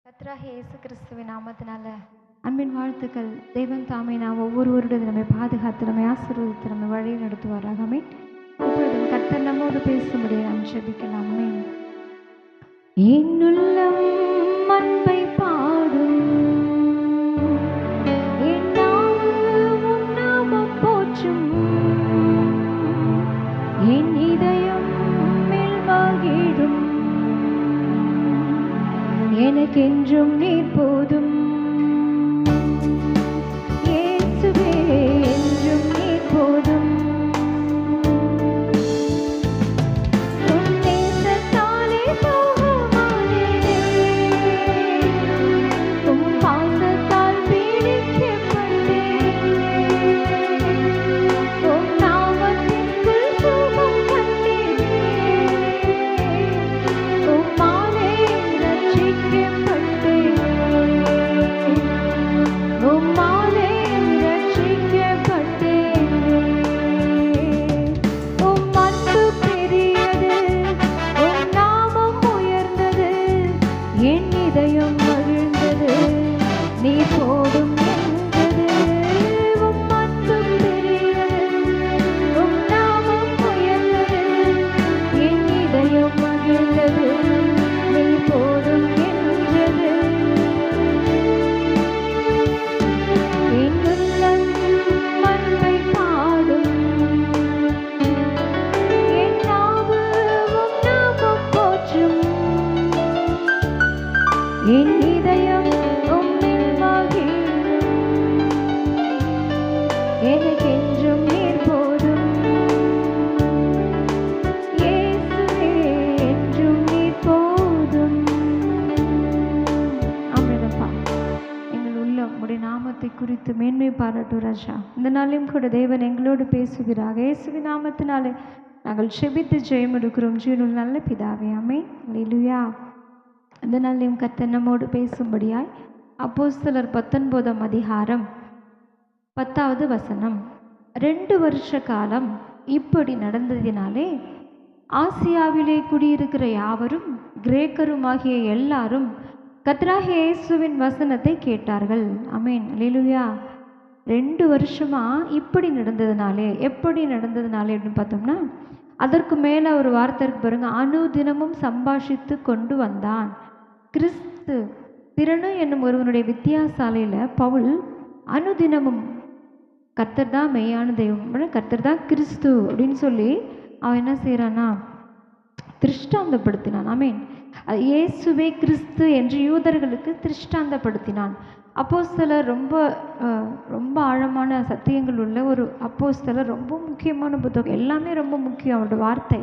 கர்த்தராகிய இயேசு கிறிஸ்துவின் நாமத்தினால அன்பின் வாழ்த்துக்கள். தெய்வம் தாமே நாம் ஒவ்வொருவருடைய நம்மை பாதுகாத்து நம்மை ஆசீர்வதித்து நம்மை வழி நடத்துவாராக. ஆமென். இப்பொழுதும் கர்த்தர் நம்மோடு பேசும்படி நாம் ஜெபிக்கலாம். ஆமென். என்னுள்ளம் அன்பை பாடும், என் நாவு உம் நாமம் போற்றும், என் இதயம் மகிழும், எனக்கென்றும் நீர் போதும். இயேசுவே என்றும் நீர் போதும். உம் நேசத்தாலே சோகமானேனே, உம் பாசத்தால் பீடிக்கப்பட்டேன். உம் நாமத்திற்குள் சுகம் கண்டேனே, உம்மாலே ரட்சிக்கப்பட்டேன். உம்மாலே ரட்சிக்கப்பட்டேன். உம் அன்பு பெரியது, உம் நாமம் உயர்ந்தது, என் இதயம் மகிழ்ந்தது, நீ போதும் என்றது. உம் அன்பு பெரியது, உம் நாமம் உயர்ந்தது, என் இதயம் மகிழ்ந்தது, நீ போதும் என்றது. என்னுள்ளம் அன்பை பாடும், என் நாவு உம் நாமம் போற்றும், என் இதயம் உம்மில் மகிழும், எனக்கென்றும் நீர் போதும். இயேசுவே என்றும் நீர் போதும். ஆமெனப்பா. எங்கள் உள்ளம் உம்முடைய நாமத்தை குறித்து மேன்மை பாராட்டும் ராஜா. இந்த நாளையும் கூட தேவன் எங்களோடு பேசுகிறார். இயேசுவின் நாமத்தினாலே நாங்கள் செபித்து ஜெயம் எடுக்கிறோம். ஜீவனுள்ள நல்ல பிதாவே, ஆமென். அல்லேலூயா. இந்த நாளையும் கர்த்தர் நம்மோடு பேசும்படியாய் அப்போஸ்தலர் 19ஆம் அதிகாரம் 10வது வசனம். 2 வருஷ காலம் இப்படி நடந்ததினாலே ஆசியாவிலே குடியிருக்கிற யாவரும் கிரேக்கருமாகிய எல்லாரும் கர்த்தராகிய இயேசுவின் வசனத்தை கேட்டார்கள். ஆமென். அல்லேலூயா. 2 வருஷமா இப்படி நடந்ததுனாலே, எப்படி நடந்ததுனாலே அப்படின்னு பார்த்தோம்னா, அதற்கு மேலே ஒரு வார்த்தை இருக்கு பாருங்க, அனுதினமும் சம்பாஷித்து கொண்டு வந்தான். கிறிஸ்து திறனு என்னும் ஒருவனுடைய வித்தியாசாலையில் பவுல் அனுதினமும் கர்த்தர் தான் மெய்யான தெய்வம், கர்த்தர் தான் கிறிஸ்து அப்படின்னு சொல்லி அவன் என்ன செய்கிறான்னா திருஷ்டாந்தப்படுத்தினான். ஆமென். இயேசுவே கிறிஸ்து என்று யூதர்களுக்கு திருஷ்டாந்தப்படுத்தினான். அப்போஸ்தலர் ரொம்ப ஆழமான சத்தியங்கள் உள்ள ஒரு அப்போஸ்தலர், ரொம்ப முக்கியமான புத்தகம், எல்லாமே ரொம்ப முக்கியம். அவரோட வார்த்தை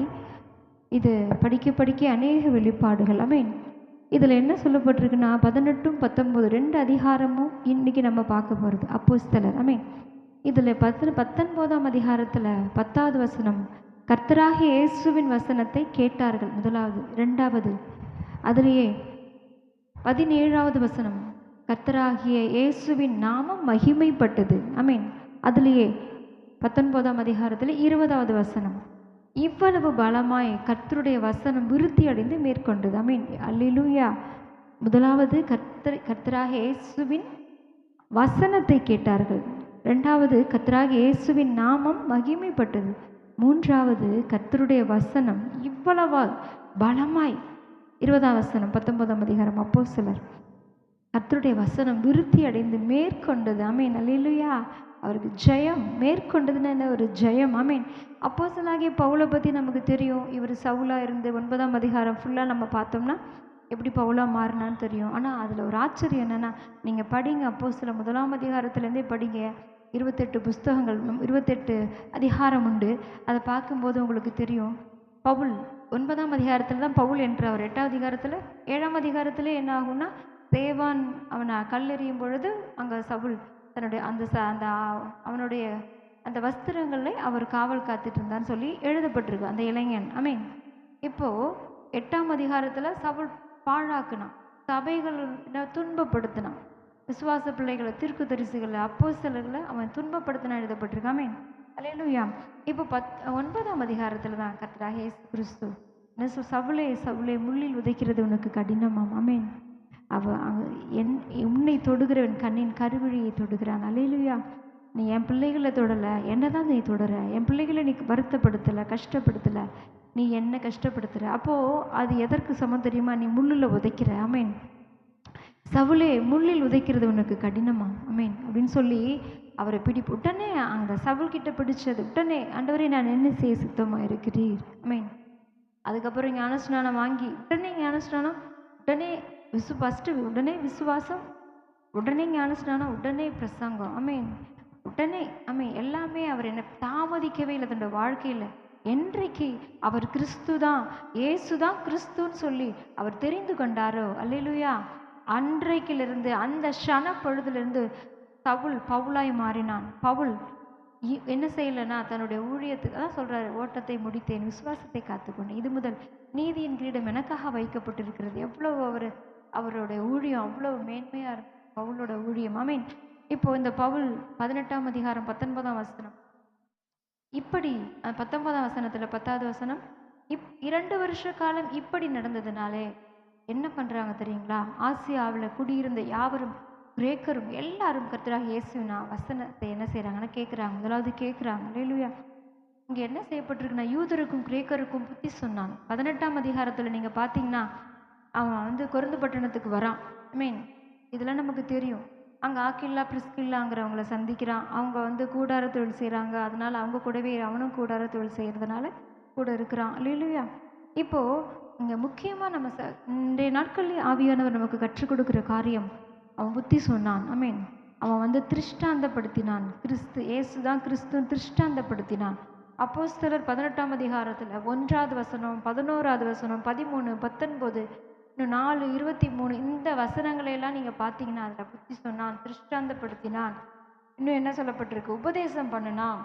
இது படிக்க படிக்க அநேக வெளிப்பாடுகள். ஆமென். இதில் என்ன சொல்லப்பட்டிருக்குன்னா 18, 19 2 அதிகாரமும் இன்னைக்கு நம்ம பார்க்க போகிறது அப்போஸ்தலர். ஆமென். இதில் 19ஆம் அதிகாரத்தில் 10வது வசனம், கர்த்தராகிய இயேசுவின் வசனத்தை கேட்டார்கள் முதலாவது. 2வது அதிலேயே 17வது வசனம், கர்த்தராகிய இயேசுவின் நாமம் மகிமைப்பட்டது. ஆமென். அதிலேயே 19ஆம் அதிகாரத்தில் 20வது வசனம், இவ்வளவு பலமாய் கர்த்தருடைய வசனம் விருத்தி அடைந்து மேற்கொண்டது. ஆமென். அல்லேலூயா. முதலாவது கர்த்தராகிய இயேசுவின் வசனத்தை கேட்டார்கள். 2வது கர்த்தராகிய இயேசுவின் நாமம் மகிமைப்பட்டது. 3வது கர்த்தருடைய வசனம் இவ்வளவா பலமாய். 20ஆம் வசனம் 19ஆம் அதிகாரம் அப்போஸ்தலர், கர்த்தருடைய வசனம் விருத்தி அடைந்து மேற்கொண்டது. ஆமென். அல்லேலூயா. அவருக்கு ஜெயம். மேற்கொண்டதுன்னு என்ன? ஒரு ஜெயம். ஆமென். அப்போஸ்தலனாகிய பவுலை பற்றி நமக்கு தெரியும். இவர் சவுலா இருந்து 9ஆம் அதிகாரம் ஃபுல்லாக நம்ம பார்த்தோம்னா எப்படி பவுலா மாறினான்னு தெரியும். ஆனால் அதில் ஒரு ஆச்சரியம் என்னென்னா, நீங்கள் படிங்க, அப்போஸ்தலர் 1ஆம் அதிகாரத்துலேருந்தே படிங்க. 28 புஸ்தகங்கள், 28 அதிகாரம் உண்டு. அதை பார்க்கும்போது உங்களுக்கு தெரியும். பவுல் 9ஆம் அதிகாரத்தில் தான் பவுல் என்றவர். 8ஆம் அதிகாரத்தில் 7ஆம் அதிகாரத்தில் என்ன ஆகும்னா, தேவான் அவனை கல்லெறியும் பொழுது அங்கே சவுல் தன்னுடைய அந்த அவனுடைய அந்த வஸ்திரங்களை அவர் காவல் காத்துட்டு இருந்தான்னு சொல்லி எழுதப்பட்டிருக்கு அந்த இளைஞன். ஆமென். இப்போது 8ஆம் அதிகாரத்தில் சவுல் பாழாக்குனான், சபைகள் துன்பப்படுத்தினான், விசுவாச பிள்ளைகளை, தீர்க்கதரிசிகளை, அப்போஸ்தலர்களை அவன் துன்பப்படுத்தினா எழுதப்பட்டிருக்கு. ஆமென். அல்லேலூயா. இப்போ 9ஆம் அதிகாரத்தில் தான் கர்த்தராகிய இயேசு கிறிஸ்து சவுலே சவுலே முள்ளில் உதைக்கிறது உனக்கு கடினமாம். ஆமென். என் உன்னை தொடுகிறவன் கண்ணின் கருவிழியை தொடுகிறான். அல்லேலூயா. நீ என் பிள்ளைகளை தொடலை, என்ன தான் நீ தொடர. என் பிள்ளைகளை நீ வருத்தப்படுத்தலை, கஷ்டப்படுத்தலை, நீ என்ன கஷ்டப்படுத்துகிற. அப்போது அது எதற்கு சமம் தெரியுமா? நீ முள்ளில் உதைக்கிற. ஆமேன். சவுலே, முள்ளில் உதைக்கிறது உனக்கு கடினமா? ஆமேன் அப்படின்னு சொல்லி அவரை உடனே அந்த சவுல்கிட்ட பிடிச்சது உடனே, ஆண்டவரே நான் என்ன செய்ய சுத்தமாக இருக்கிறீர். ஆமேன். அதுக்கப்புறம் ஞானஸ்நானம் வாங்கி உடனே ஞானஸ்நானம், உடனே ஃபஸ்ட்டு உடனே விசுவாசம், உடனே ஞானஸ்நானம், உடனே பிரசங்கம். ஆமேன். உடனே எல்லாமே அவர் என்ன தாமதிக்கவே இல்லை தன்னோட வாழ்க்கையில். என்றைக்கு அவர் கிறிஸ்து தான், இயேசு தான் கிறிஸ்துன்னு சொல்லி அவர் தெரிந்து கொண்டாரோ, அல்லேலூயா, அன்றைக்கிலிருந்து அந்த க்ஷண பொழுதுலேருந்து சவுல் பவுலாய் மாறினான். பவுல் என்ன செய்யலைன்னா தன்னுடைய ஊழியத்துக்கு தான் சொல்கிறாரு, ஓட்டத்தை முடித்தேன், விசுவாசத்தை காத்துக்கொண்டேன், இது முதல் நீதியின் கிரீடம் எனக்காக வைக்கப்பட்டிருக்கிறது. எவ்வளோ அவருடைய ஊழியம் அவ்வளோ மேன்மையாக இருக்கும் பவுலோட ஊழியம். ஆமீன். இப்போ இந்த பவுல் 18ஆம் அதிகாரம் 19ஆம் வசனம், இப்படி 19ஆம் வசனத்தில் 10வது வசனம், 2 வருஷ காலம் இப்படி நடந்ததுனாலே என்ன பண்ணுறாங்க தெரியுங்களா? ஆசியாவில் குடியிருந்த யாவரும், கிரேக்கரும் எல்லாரும் கர்த்தராகிய இயேசுவின் வசனத்தை என்ன செய்கிறாங்கன்னா கேட்குறாங்க. முதலாவது கேட்குறாங்க. அல்லேலூயா. இங்கே என்ன செய்யப்பட்டிருக்குன்னா, யூதருக்கும் கிரேக்கருக்கும் புத்தி சொன்னான். 18ஆம் அதிகாரத்தில் நீங்கள் பார்த்தீங்கன்னா அவன் கொருந்து பட்டணத்துக்கு வரான். மீன் இதெல்லாம் நமக்கு தெரியும். அங்கே ஆக்கில்லா பிரிஸ்கில்லாங்கிறவங்கள சந்திக்கிறான். அவங்க கூடார தொழில் செய்கிறாங்க. அதனால் அவங்க கூடவே அவனும் கூடார தொழில் செய்கிறதுனால கூட இருக்கிறான். அல்லேலூயா. இப்போது இங்கே முக்கியமாக நம்ம இன்றைய நாட்களில் ஆவியானவர் நமக்கு கற்றுக் கொடுக்குற காரியம், அவன் புத்தி சொன்னான். மீன் அவன் திருஷ்டாந்தப்படுத்தினான். கிறிஸ்து இயேசு தான் கிறிஸ்துவ திருஷ்டாந்தப்படுத்தினான். அப்போஸ்தலர் 18ஆம் அதிகாரத்தில் 1வது வசனம், 11வது வசனம், 13, 19, இன்னும் 4, 23 இந்த வசனங்களையெல்லாம் நீங்கள் பார்த்தீங்கன்னா அதில் புத்தி சொன்னான், திருஷ்டாந்தப்படுத்தினான். இன்னும் என்ன சொல்லப்பட்டிருக்கு? உபதேசம் பண்ணினான்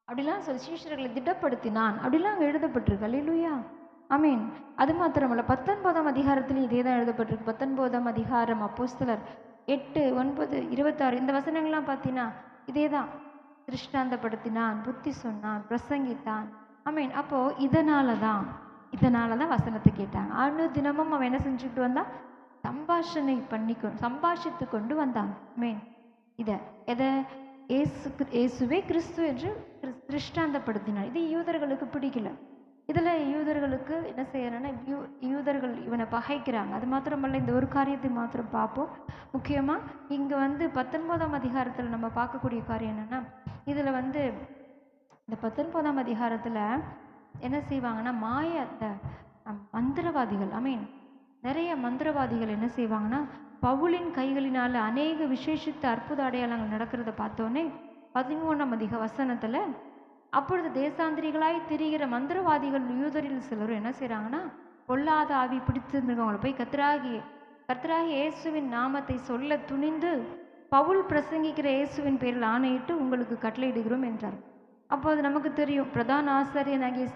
அப்படிலாம் சொல்லி சீஷர்களை திடப்படுத்தினான் அப்படிலாம் அங்கே எழுதப்பட்டிருக்கு. அல்லேலூயா. ஆமீன். அது மாத்திரமல்ல, 19ஆம் அதிகாரத்துலையும் இதே தான் எழுதப்பட்டிருக்கு. 19ஆம் அதிகாரம் அப்போஸ்தலர் 8, 9, 26 இந்த வசனங்கள்லாம் பார்த்தீங்கன்னா இதே தான். திருஷ்டாந்தப்படுத்தினான், புத்தி சொன்னான், பிரசங்கித்தான். ஆமீன். அப்போது இதனால தான் வசனத்தை கேட்டாங்க. தினமும் அவன் என்ன செஞ்சுக்கிட்டு வந்தான்? சம்பாஷித்து கொண்டு வந்தான். மீன் எதை இயேசுவே கிறிஸ்து என்று திருஷ்டாந்தப்படுத்தினான். இது யூதர்களுக்கு பிடிக்கல. இதில் யூதர்களுக்கு என்ன செய்யறேன்னா, யூதர்கள் இவனை பகைக்கிறாங்க. அது மாத்திரமல்ல, இந்த ஒரு காரியத்தை மாத்திரம் பார்ப்போம். முக்கியமாக இங்கே 19ஆம் அதிகாரத்தில் நம்ம பார்க்கக்கூடிய காரியம் என்னென்னா, இதில் இந்த 19ஆம் அதிகாரத்தில் என்ன செய்வாங்கன்னா, மந்திரவாதிகள், நிறைய மந்திரவாதிகள் என்ன செய்வாங்கன்னா, பவுலின் கைகளினால் அநேக விசேஷித்த அற்புத அடையாளங்கள் நடக்கிறத பார்த்தோன்னே 13ஆம் வசனத்தில், அப்பொழுது தேசாந்திரிகளாய் திரிகிற மந்திரவாதிகள் யூதரில் சிலரும் என்ன செய்கிறாங்கன்னா, பொல்லாத ஆவி பிடிச்சிருந்தவங்களை போய் கர்த்தராகிய இயேசுவின் நாமத்தை சொல்ல துணிந்து பவுல் பிரசங்கிக்கிற இயேசுவின் பேரில் ஆணையிட்டு உங்களுக்கு கட்டளையிடுகிறோம் என்றார். அப்போ அது நமக்கு தெரியும். பிரதான ஆசாரியனாகிய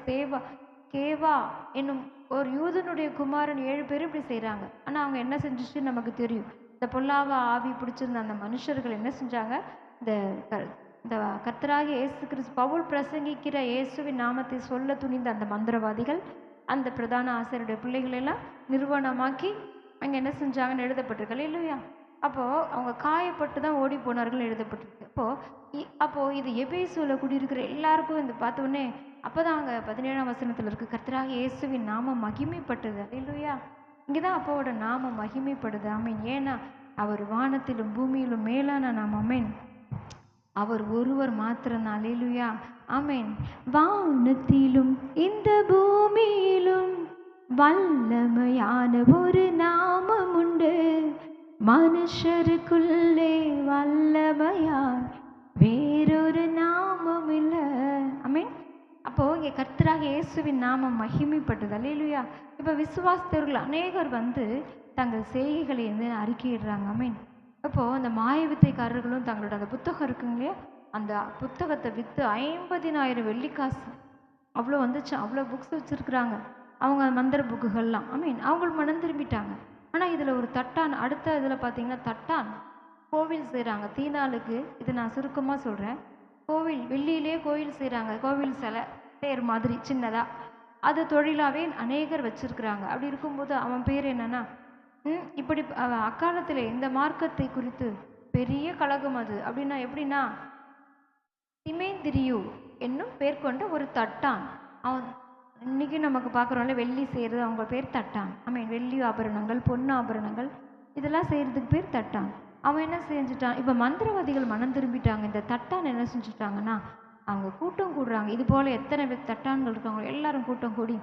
கேவா என்னும் ஒரு யூதனுடைய குமாரன் 7 பேர் இப்படி செய்கிறாங்க. ஆனால் அவங்க என்ன செஞ்சிச்சு நமக்கு தெரியும். இந்த பொல்லாவ ஆவி பிடிச்சிருந்த அந்த மனுஷர்கள் என்ன செஞ்சாங்க? இந்த கர்த்தராகிய இயேசு கிறிஸ்து பவுல் பிரசங்கிக்கிற இயேசுவின் நாமத்தை சொல்ல துணிந்த அந்த மந்திரவாதிகள் அந்த பிரதான ஆசிரியருடைய பிள்ளைகளெல்லாம் நிர்வாணமாக்கி அங்கே என்ன செஞ்சாங்கன்னு எழுதப்பட்டிருக்கல இல்லையா? அப்போது அவங்க காயப்பட்டு தான் ஓடி போனார்கள் எழுதப்பட்டிருக்கு. அப்போது இது எபேசுவில் குடியிருக்கிற எல்லாருக்கும் இந்த பார்த்தோன்னே அப்போ தான் அங்கே 17ஆம் வசனத்தில் இருக்குது, கர்த்தராகிய இயேசுவின் நாமம் மகிமைப்பட்டது. இல்லையா? இங்கே தான் அப்போவோட நாமம் மகிமைப்படுது. ஆமீன். ஏன்னா அவர் வானத்திலும் பூமியிலும் மேலான நாம். ஆமீன். அவர் ஒருவர் மாத்திரம்தான். அல்லேலூயா. ஆமீன். வானத்திலும் இந்த பூமியிலும் வல்லமையான ஒரு நாமம் உண்டு, மனுஷருக்குள்ளே வல்லமையாய் வேறொரு நாமம் இல்லை. ஆமீன். அப்போது இங்கே கர்த்தராகிய இயேசுவின் நாமம் மகிமைப்பட்டது. அல்லேலூயா. இப்போ விசுவாசித்தவர்கள் அநேகர் தங்கள் செய்கைகளை அறிக்கையிடுறாங்க. ஆமீன். அப்போது அந்த மாய வித்தைக்காரர்களும் தங்களோட அந்த புத்தகம் இருக்குங்க இல்லையா, அந்த புத்தகத்தை விற்று 50,000 வெள்ளிக்காசு அவ்வளோ வந்துச்சு. அவ்வளோ புக்ஸ் வச்சுருக்குறாங்க அவங்க, மந்திர புக்குகள்லாம். அவங்க மனம் திரும்பிட்டாங்க. ஆனால் இதில் ஒரு தட்டான், அடுத்த இதில் பார்த்தீங்கன்னா தட்டான் கோவில் செய்கிறாங்க. தீனாளுக்கு இது நான் சுருக்கமாக சொல்கிறேன். கோவில் வெள்ளியிலே கோவில் செய்கிறாங்க. கோவில் சிலை பேர் மாதிரி சின்னதாக, அது தொழிலாகவே அநேகர் வச்சுருக்குறாங்க. அப்படி இருக்கும்போது அவன் பேர் என்னென்னா இப்படி அக்காலத்தில் இந்த மார்க்கத்தை குறித்து பெரிய கழகம் அது. அப்படின்னா எப்படின்னா, திமேந்திரியு என்னும் பேர் கொண்ட ஒரு தட்டான். அவன் இன்னைக்கு நமக்கு பார்க்குறோம்ல, வெள்ளி செய்கிறது அவங்க பேர் தட்டான். வெள்ளி ஆபரணங்கள், பொண்ணு ஆபரணங்கள் இதெல்லாம் செய்கிறதுக்கு பேர் தட்டான். அவன் என்ன செஞ்சுட்டான், இப்போ மந்திரவாதிகள் மனம் திரும்பிட்டாங்க. இந்த தட்டான் என்ன செஞ்சுட்டாங்கன்னா, அவங்க கூட்டம் கூடுறாங்க. இது போல் எத்தனை பேர் தட்டான்கள் இருக்காங்க, எல்லாரும் கூட்டம் கூடி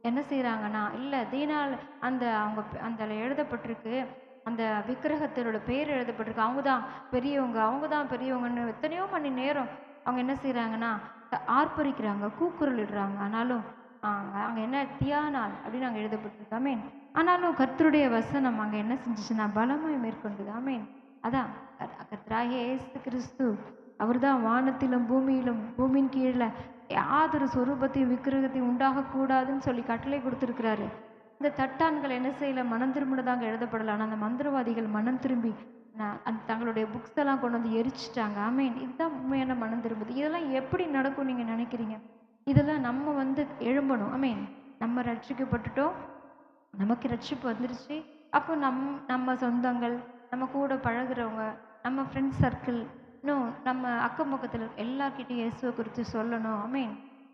என்ன செய்கிறாங்கன்னா, இல்லை தீனால் அந்த அவங்க அந்த எழுதப்பட்டிருக்கு, அந்த விக்கிரகத்தினோட பேர் எழுதப்பட்டிருக்கு, அவங்க தான் பெரியவங்க, அவங்க தான் பெரியவங்கன்னு எத்தனையோ மணி நேரம் அவங்க என்ன செய்கிறாங்கன்னா ஆர்ப்பரிக்கிறாங்க, கூக்குரல் இடுறாங்க. ஆனாலும் அங்கே என்ன தியானால் அப்படின்னு அங்கே எழுதப்பட்டிருக்கு. ஆமேன். ஆனாலும் கர்த்தருடைய வசனம் அங்கே என்ன செஞ்சிச்சுன்னா பலமாய் மேற்கொண்டது. ஆமேன். அதான் கர்த்தராகிய இயேசு கிறிஸ்து அவர் தான் வானத்திலும் பூமியிலும் பூமியின் கீழே யாதொரு சொரூபத்தையும் விக்கிரகத்தையும் உண்டாகக்கூடாதுன்னு சொல்லி கட்டளை கொடுத்துருக்கிறாரு. இந்த தட்டான்கள் என்ன செய்யலை, மனம் திரும்பினதாங்க எழுதப்படலை. ஆனால் அந்த மந்திரவாதிகள் மனம் திரும்பி தங்களுடைய புக்ஸ் எல்லாம் கொண்டு வந்து எரிச்சிட்டாங்க. ஆமேன். இதுதான் உண்மையான மனம் திரும்புது. இதெல்லாம் எப்படி நடக்கும் நீங்கள் நினைக்கிறீங்க? இதெல்லாம் நம்ம வந்து எழும்பணும். ஆமேன். நம்ம ரட்சிக்கப்பட்டுட்டோம், நமக்கு ரட்சிப்பு வந்துருச்சு. அப்போ நம்ம சொந்தங்கள், நம்ம கூட பழகுறவங்க, நம்ம ஃப்ரெண்ட்ஸ் சர்க்கிள், இன்னும் நம்ம அக்கம் பக்கத்தில் எல்லார்கிட்டையும் இயேசுவை குறித்து சொல்லணும். ஆமேன்.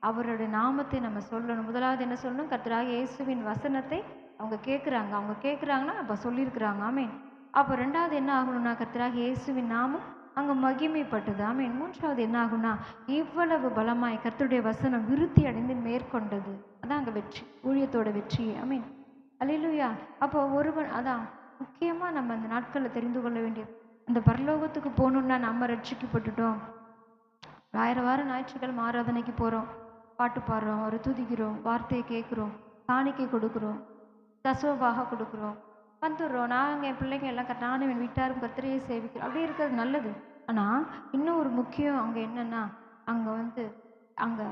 அவருடைய நாமத்தை நம்ம சொல்லணும். முதலாவது என்ன சொல்லணும், கர்த்தராகிய இயேசுவின் வசனத்தை அவங்க கேட்குறாங்கன்னா அப்போ சொல்லியிருக்கிறாங்க. ஆமேன். அப்போ ரெண்டாவது என்ன ஆகணும்னா, கர்த்தராகிய இயேசுவின் நாமம் அங்கே மகிமைப்பட்டது. ஆமேன். மூன்றாவது என்ன ஆகும்னா, இவ்வளவு பலமாய் கர்த்தருடைய வசனம் விருத்தி அடைந்து மேற்கொண்டது. அதான் அங்கே வெற்றி, ஊழியத்தோட வெற்றி. ஆமேன். அல்லேலூயா. அப்போ ஒருவன் அதான் முக்கியமாக நம்ம அந்த நாட்களில் தெரிந்து கொள்ள வேண்டியது, அந்த பரலோகத்துக்கு போகணுன்னா நம்ம ரட்சிக்கப்பட்டுட்டோம். வாரம் ஞாயிற்றுக்கிழமை ஆராதனைக்கு போகிறோம், பாட்டு பாடுறோம், ஒரு துதிக்கிறோம், வார்த்தையை கேட்குறோம், காணிக்கை கொடுக்குறோம், தசவபாக கொடுக்குறோம், வந்துடுறோம். நாங்கள் என் பிள்ளைங்க எல்லாம் நானும் என் வீட்டாரும் கர்த்தரையே சேவிக்கிறோம். அப்படி இருக்கிறது நல்லது. ஆனால் இன்னும் ஒரு முக்கியம் அங்கே என்னென்னா, அங்கே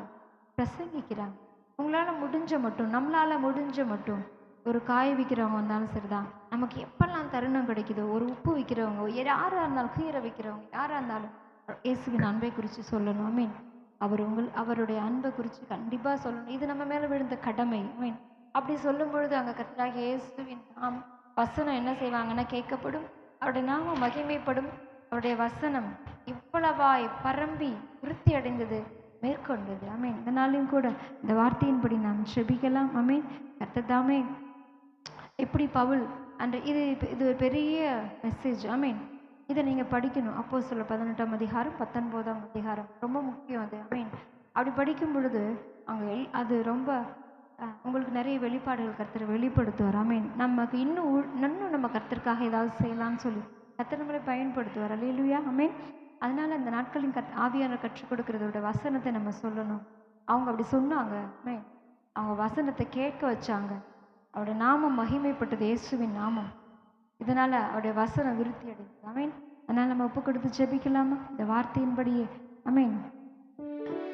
பிரசங்கிக்கிறாங்க. உங்களால் முடிஞ்ச மட்டும், நம்மளால் முடிஞ்ச மட்டும், ஒரு காய் விற்கிறவங்க வந்தாலும் சரிதான், நமக்கு எப்பெல்லாம் தருணம் கிடைக்குதோ, ஒரு உப்பு விற்கிறவங்க, யாராக இருந்தாலும், கீரை விற்கிறவங்க யாராக இருந்தாலும் இயேசுவின் அன்பை குறித்து சொல்லணும். ஆமீன். அவருடைய அன்பை குறித்து கண்டிப்பாக சொல்லணும். இது நம்ம மேலே விழுந்த கடமை. ஆமீன். அப்படி சொல்லும் பொழுது அங்கே கர்த்தராகிய இயேசுவின் வசனம் என்ன செய்வாங்கன்னா கேட்கப்படும், அவருடைய நாமம் மகிமைப்படும். அவருடைய வசனம் இவ்வளவாய் பரம்பி விருத்தி அடைந்தது, மேற்கொண்டது. ஆமீன். இதனாலும் கூட இந்த வார்த்தையின்படி நாம் செபிக்கலாம். ஆமீன். கர்த்தர் தாமே எப்படி பவுல் இது ஒரு பெரிய மெசேஜ். ஆமீன். இதை நீங்கள் படிக்கணும். அப்போஸ்தலர் 18ஆம் அதிகாரம் 19ஆம் அதிகாரம் ரொம்ப முக்கியம் அது. ஆமீன். அப்படி படிக்கும் பொழுது அங்கே அது ரொம்ப உங்களுக்கு நிறைய வெளிப்பாடுகள் கர்த்தர் வெளிப்படுத்துவார். ஆமீன். நமக்கு இன்னும் நம்ம கர்த்தருக்காக ஏதாவது செய்யலாம்னு சொல்லி கர்த்தர் நம்மளை பயன்படுத்துவார். அல்லேலூயா. ஆமீன். அதனால அந்த நாட்களின் ஆவியானவர் கற்றுக் கொடுக்கறதோட வசனத்தை நம்ம சொல்லணும். அவங்க அப்படி சொன்னாங்க. ஆமீன். அவங்க வசனத்தை கேட்க வச்சாங்க. அவருடைய நாமம் மகிமைப்பட்டது, இயேசுவின் நாமம். இதனால அவருடைய வசனம் விருத்தி அடைந்தது. ஆமீன். அதனால நம்ம ஒப்பு கொடுத்து ஜெபிக்கலாமா இந்த வார்த்தையின்படியே? ஆமீன்.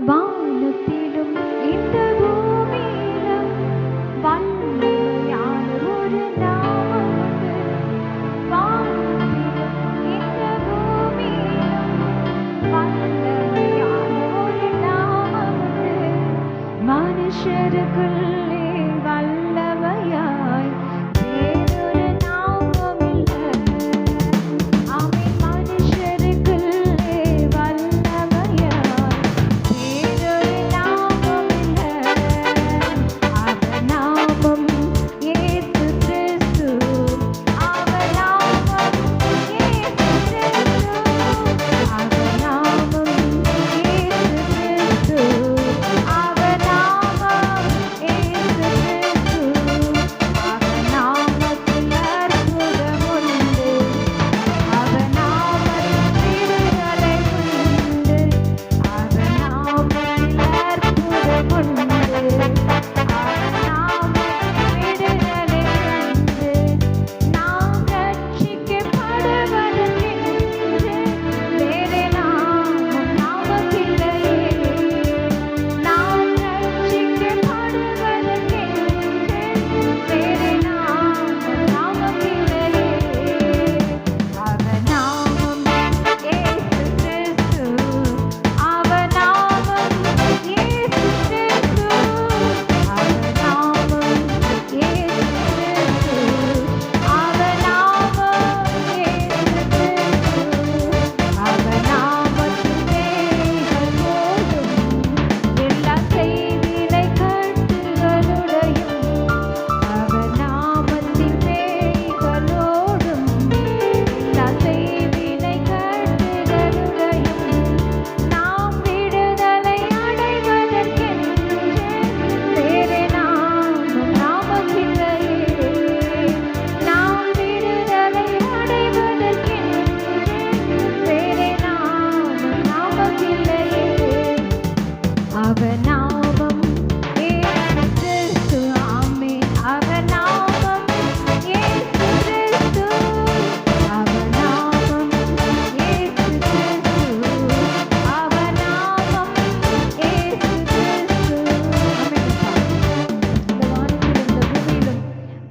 வானத்திலும் இந்த பூமியிலும் வல்லமையான ஒரு நாமம் உண்டு. வானத்திலும் இந்த பூமியிலும் வல்லமையான ஒரு நாமம் உண்டு. மனுஷருக்குள்ளே வல்லமையாய் வேறொரு நாமம் இல்லை. ஆமீன். மனுஷருக்குள்ளே வல்லமையாய் வேறொரு நாமம் இல்லை.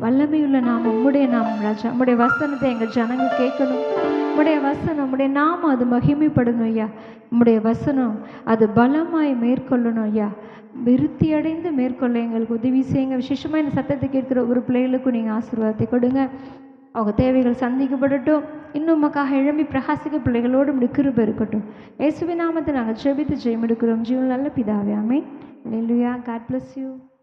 வல்லமையுள்ள நாமம் உம்முடைய நாமம் ராஜா. உம்முடைய வசனத்தை எங்கள் ஜனங்க கேட்கணும். உம்முடைய வசனம், உம்முடைய நாமம் அது மகிமைப்படணும் ஐயா. உம்முடைய வசனம் அது பலமாய் மேற்கொள்ளணும் ஐயா. விருத்தி அடைந்து மேற்கொள்ள எங்களுக்கு உதவி செய்யுங்க. விசேஷமாக இந்த சத்தத்தை கேட்கிற ஒரு பிள்ளைகளுக்கும் நீங்கள் ஆசீர்வாதத்தை கொடுங்க. அவங்க தேவைகள் சந்திக்கப்படட்டும். இன்னும் உமக்காக எழும்பி பிரகாசிக்க பிள்ளைகளோடு உம்முடைய கிருபை இருக்கட்டும். இயேசுவின் நாமத்தை நாங்கள் ஜெபித்து ஜெயம் எடுக்கிறோம். ஜீவன் நல்ல பிதாவே, ஆமென். அல்லேலூயா. God bless you.